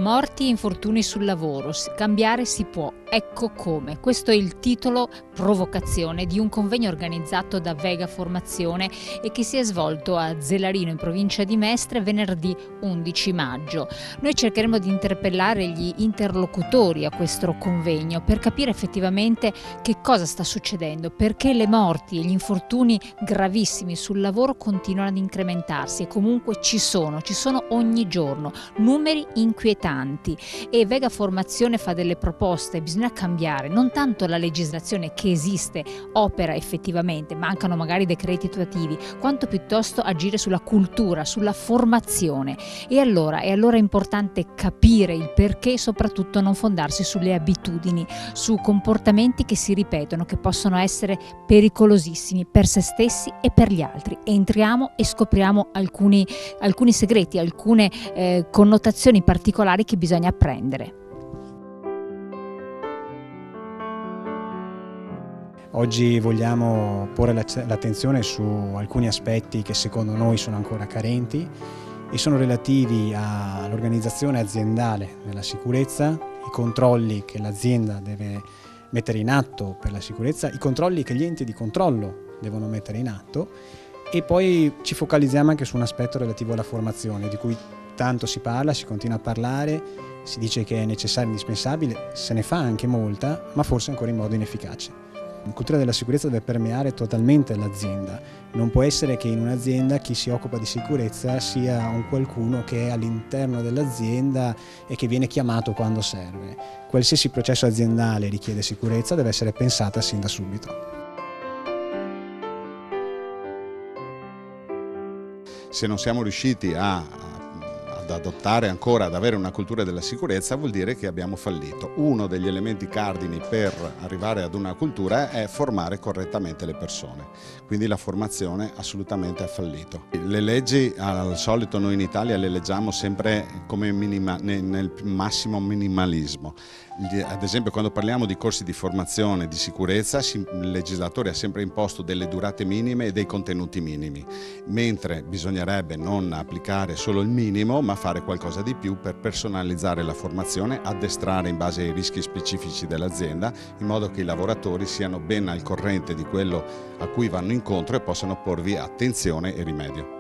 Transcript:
Morti e infortuni sul lavoro, cambiare si può, ecco come. Questo è il titolo provocazione di un convegno organizzato da Vega Formazione e che si è svolto a Zelarino in provincia di Mestre venerdì 11 maggio. Noi cercheremo di interpellare gli interlocutori a questo convegno per capire effettivamente che cosa sta succedendo, perché le morti e gli infortuni gravissimi sul lavoro continuano ad incrementarsi e comunque ci sono ogni giorno numeri inquietanti. E Vega Formazione fa delle proposte, bisogna cambiare non tanto la legislazione che esiste, opera effettivamente, mancano magari decreti attuativi, quanto piuttosto agire sulla cultura, sulla formazione. E allora è importante capire il perché e soprattutto non fondarsi sulle abitudini, su comportamenti che si ripetono, che possono essere pericolosissimi per se stessi e per gli altri. Entriamo e scopriamo alcuni segreti, alcune connotazioni particolari che bisogna apprendere. Oggi vogliamo porre l'attenzione su alcuni aspetti che secondo noi sono ancora carenti e sono relativi all'organizzazione aziendale della sicurezza, i controlli che l'azienda deve mettere in atto per la sicurezza, i controlli che gli enti di controllo devono mettere in atto e poi ci focalizziamo anche su un aspetto relativo alla formazione di cui tanto si parla, si continua a parlare, si dice che è necessaria e indispensabile, se ne fa anche molta, ma forse ancora in modo inefficace. La cultura della sicurezza deve permeare totalmente l'azienda. Non può essere che in un'azienda chi si occupa di sicurezza sia un qualcuno che è all'interno dell'azienda e che viene chiamato quando serve. Qualsiasi processo aziendale richiede sicurezza deve essere pensata sin da subito. Se non siamo riusciti ad adottare ancora, ad avere una cultura della sicurezza, vuol dire che abbiamo fallito. Uno degli elementi cardini per arrivare ad una cultura è formare correttamente le persone, quindi la formazione assolutamente ha fallito. Le leggi al solito noi in Italia le leggiamo sempre come nel massimo minimalismo. Ad esempio quando parliamo di corsi di formazione di sicurezza il legislatore ha sempre imposto delle durate minime e dei contenuti minimi, mentre bisognerebbe non applicare solo il minimo ma fare qualcosa di più per personalizzare la formazione, addestrare in base ai rischi specifici dell'azienda in modo che i lavoratori siano ben al corrente di quello a cui vanno incontro e possano porvi attenzione e rimedio.